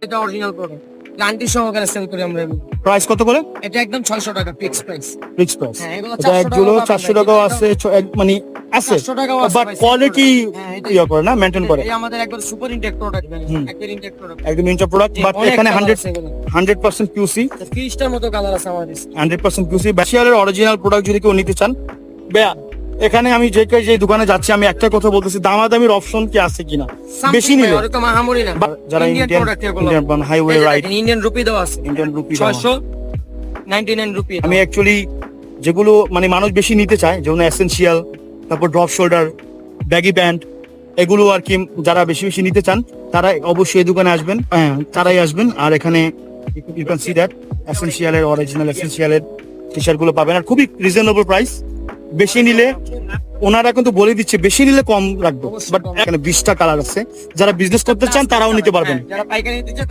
এটা original product, guarantee সহকারে sell করি আমরা। প্রাইস কত করে? এটা একদম 600 টাকা ফিক্স প্রাইস। Fix price. হ্যাঁ, এগুলো এটা 400 একগুলো টাকাও 400 পাবেন টাকাও ভাই, আছে, মানে আছে, 400 টাকাও আছে বাট ভাই, কোয়ালিটি হ্যাঁ, এটাই। ইয়া করে না, মেইনটেইন করে। এই আমাদের একবার সুপার ইনটেক প্রোডাক্ট, একবার ইনটেক প্রোডাক্ট, একদম ইনটেক প্রোডাক্ট, বাট এখানে 100% QC, 30টার মতো কালার আছে আমাদের। 100% QC ব্যাশিয়ালের অরিজিনাল প্রোডাক্ট যদি কেউ নিতে চান, ভাইয়া এখানে আমি যে দোকানে যাচ্ছি, আমি একটা কথা বলতেছি, দামাদামির অপশন কি আছে কিনা বেশি নিলে। ওরকম আহামরি না, যারা ইন্ডিয়ান প্রোডাক্ট এগুলো, Indian highway ride, Indian rupee দেওয়া আছে, ইন্ডিয়ান রুপি 699 রুপি। আমি অ্যাকচুয়ালি যেগুলো মানে মানুষ বেশি নিতে চায়, যেমন এসেনশিয়াল, তারপর ড্রপ শোল্ডার, ব্যাগি প্যান্ট, এগুলো আর কি যারা বেশি বেশি নিতে চান তারা অবশ্যই এই দোকানে আসবেন, হ্যাঁ তারাই আসবেন। আর এখানে ইউ ক্যান সি দ্যাট এসেনশিয়ালের অরিজিনাল এসেনশিয়ালের টি শার্ট গুলো পাবেন, আর খুবই রিজনেবল প্রাইস। বেশি নিলে ওনারা কিন্তু বলে দিচ্ছে বেশি নিলে কম রাখবো, বাট এখানে 20টা কালার আছে, যারা বিজনেস করতে চান তারাও নিতে পারবেন। যারা পাইকারি নিতে চান